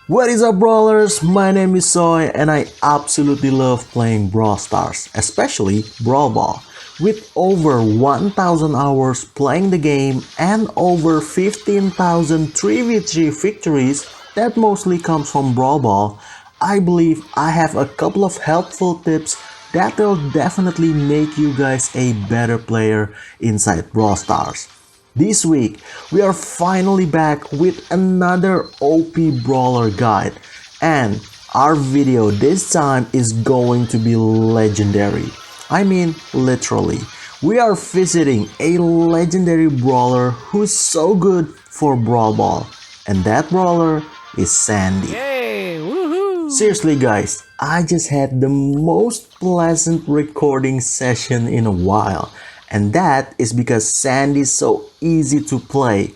What is up, brawlers? My name is Soy and I absolutely love playing Brawl Stars, especially Brawl Ball. With over 1000 hours playing the game and over 15,000 3v3 victories that mostly comes from Brawl Ball, I believe I have a couple of helpful tips that will definitely make you guys a better player inside Brawl Stars. This week, we are finally back with another OP Brawler guide, and our video this time is going to be legendary. I mean, literally. We are visiting a legendary brawler who's so good for Brawl Ball, and that brawler is Sandy. Yay! Woohoo! Seriously guys, I just had the most pleasant recording session in a while, and that is because Sandy's so easy to play.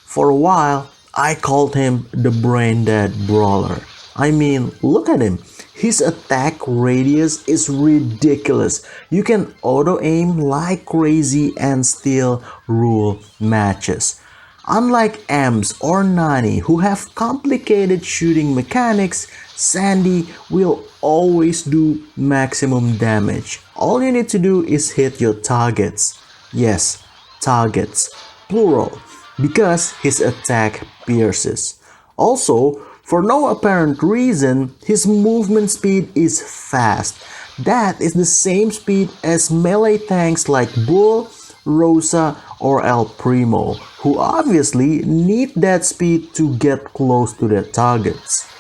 For a while, I called him the brain dead brawler. I mean, look at him. His attack radius is ridiculous. You can auto aim like crazy and still rule matches. Unlike Ems or Nani who have complicated shooting mechanics, Sandy will always do maximum damage. All you need to do is hit your targets. Yes, targets, plural, because his attack pierces. Also, for no apparent reason, his movement speed is fast. That is the same speed as melee tanks like Bull, Rosa, or El Primo, who obviously need that speed to get close to their targets.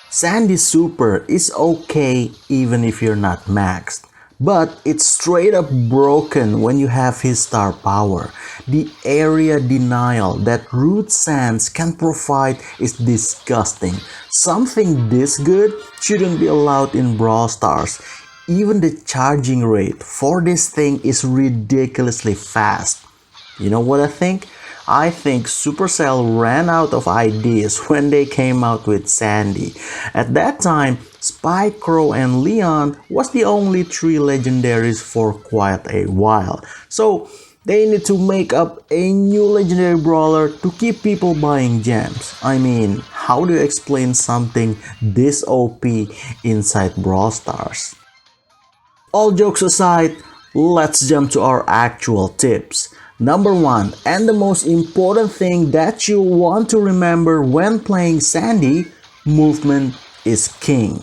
Sandy's super is okay even if you're not maxed, but it's straight up broken when you have his star power. The area denial that Root Sands can provide is disgusting. Something this good shouldn't be allowed in Brawl Stars. Even the charging rate for this thing is ridiculously fast. You know what I think? I think Supercell ran out of ideas when they came out with Sandy. At that time, Spike, Crow, and Leon was the only three legendaries for quite a while. So they need to make up a new legendary brawler to keep people buying gems. I mean, how do you explain something this OP inside Brawl Stars? All jokes aside, let's jump to our actual tips. Number 1, and the most important thing that you want to remember when playing Sandy, movement is king.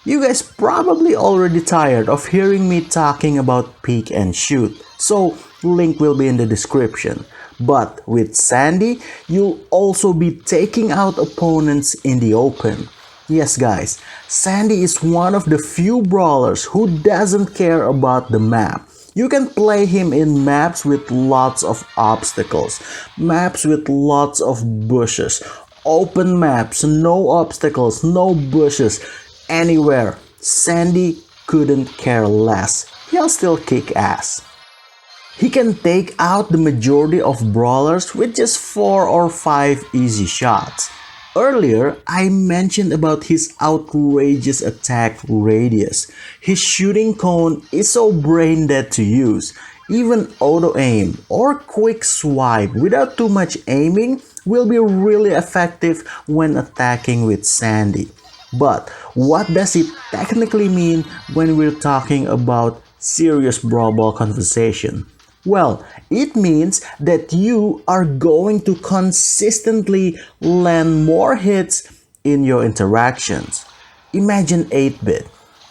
You guys probably already tired of hearing me talking about peek and shoot, so link will be in the description. But with Sandy, you'll also be taking out opponents in the open. Yes guys, Sandy is one of the few brawlers who doesn't care about the map. You can play him in maps with lots of obstacles, maps with lots of bushes, open maps, no obstacles, no bushes, anywhere. Sandy couldn't care less. He'll still kick ass. He can take out the majority of brawlers with just 4 or 5 easy shots. Earlier, I mentioned about his outrageous attack radius. His shooting cone is so brain dead to use. Even auto aim or quick swipe without too much aiming will be really effective when attacking with Sandy. But what does it technically mean when we're talking about serious Brawl Ball conversation? Well, it means that you are going to consistently land more hits in your interactions. Imagine 8-bit.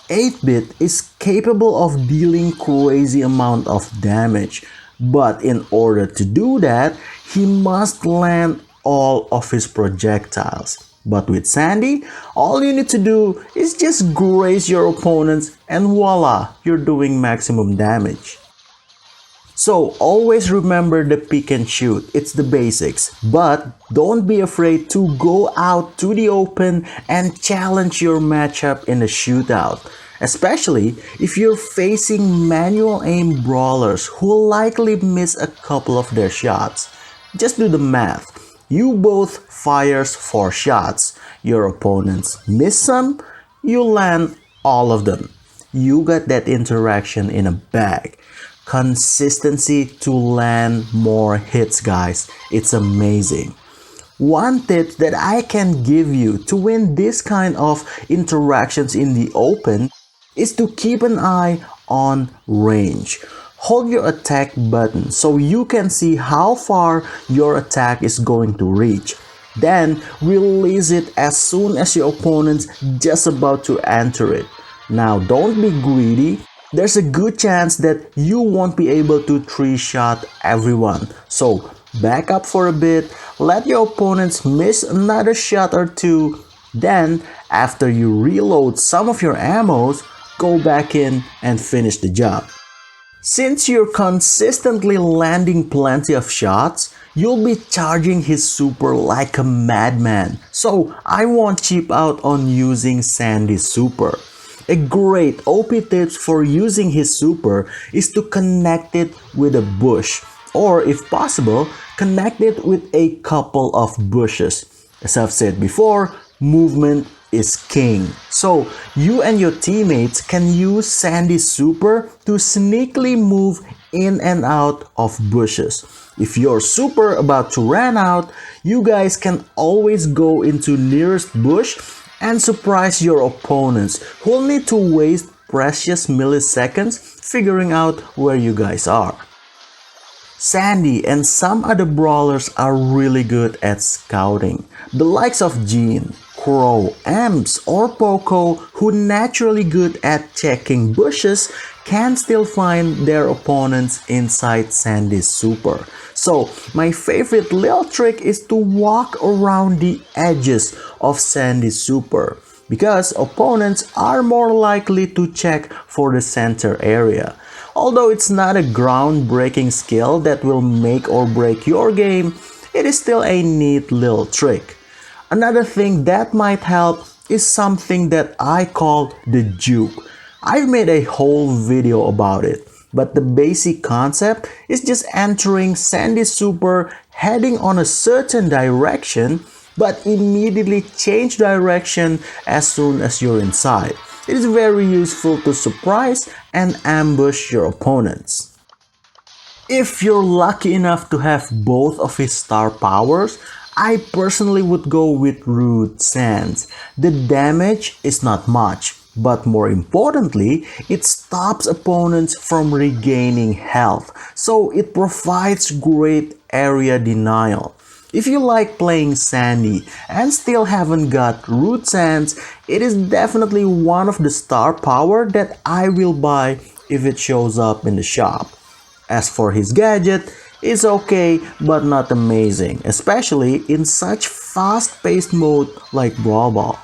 8-bit is capable of dealing crazy amount of damage, but in order to do that, he must land all of his projectiles. But with Sandy, all you need to do is just graze your opponents and voila, you're doing maximum damage. So always remember the pick and shoot, it's the basics, but don't be afraid to go out to the open and challenge your matchup in a shootout. Especially if you're facing manual aim brawlers who likely miss a couple of their shots. Just do the math. You both fires 4 shots, your opponents miss some, you land all of them. You got that interaction in a bag. Consistency to land more hits, guys. It's amazing. One tip that I can give you to win this kind of interactions in the open is to keep an eye on range. Hold your attack button so you can see how far your attack is going to reach. Then release it as soon as your opponent's just about to enter it. Now don't be greedy. There's a good chance that you won't be able to 3-shot everyone. So back up for a bit, let your opponents miss another shot or two. Then after you reload some of your ammos, go back in and finish the job. Since you're consistently landing plenty of shots, you'll be charging his super like a madman. So I won't cheap out on using Sandy's super. A great OP tips for using his super is to connect it with a bush, or if possible, connect it with a couple of bushes. As I've said before, movement is king. So you and your teammates can use Sandy's super to sneakily move in and out of bushes. If your super about to run out, you guys can always go into nearest bush and surprise your opponents who'll need to waste precious milliseconds figuring out where you guys are. Sandy and some other brawlers are really good at scouting. The likes of Jean, Crow, Amps, or Poco, who naturally good at checking bushes, can still find their opponents inside Sandy's super. So my favorite little trick is to walk around the edges of Sandy's super, because opponents are more likely to check for the center area. Although it's not a groundbreaking skill that will make or break your game, it is still a neat little trick. Another thing that might help is something that I call the juke. I've made a whole video about it, but the basic concept is just entering Sandy's super, heading on a certain direction, but immediately change direction as soon as you're inside. It is very useful to surprise and ambush your opponents. If you're lucky enough to have both of his star powers, I personally would go with riochann. The damage is not much, but more importantly, it stops opponents from regaining health, so it provides great area denial. If you like playing Sandy and still haven't got riochann, it is definitely one of the star power that I will buy if it shows up in the shop. As for his gadget, it's okay but not amazing, especially in such fast-paced mode like Brawl.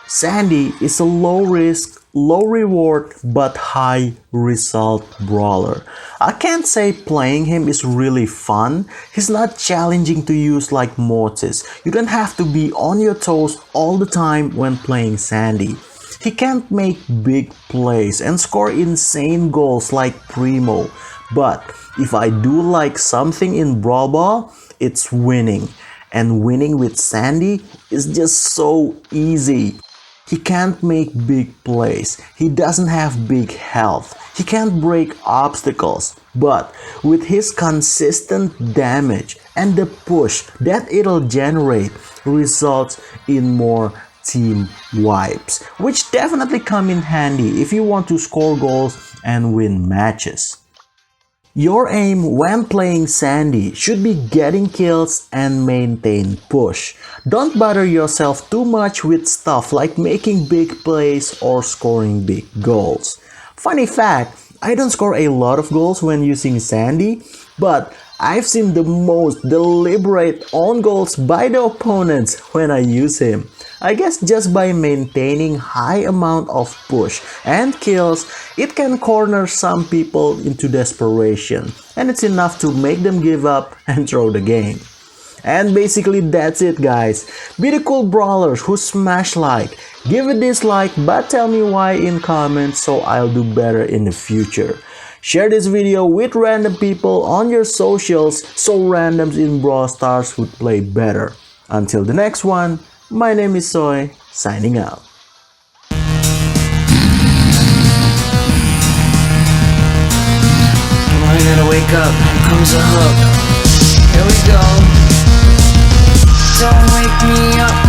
Sandy is a low risk, low reward but high result brawler. I can't say playing him is really fun. He's not challenging to use like Mortis. You don't have to be on your toes all the time when playing Sandy. He can't make big plays and score insane goals like Primo. But if I do like something in Brawl, it's winning. And winning with Sandy is just so easy. He can't make big plays. He doesn't have big health. He can't break obstacles. But with his consistent damage and the push that it'll generate results in more team wipes, which definitely come in handy if you want to score goals and win matches. Your aim when playing Sandy should be getting kills and maintain push. Don't bother yourself too much with stuff like making big plays or scoring big goals. Funny fact, I don't score a lot of goals when using Sandy, but I've seen the most deliberate own goals by the opponents when I use him. I guess just by maintaining high amount of push and kills, it can corner some people into desperation, and it's enough to make them give up and throw the game. And basically that's it guys. Be the cool brawlers who smash like. Give a dislike but tell me why in comments so I'll do better in the future. Share this video with random people on your socials so randoms in Brawl Stars would play better. Until the next one, my name is Soy, signing out. Oh, I gotta wake up. Here comes the hub. Here we go. Don't wake me up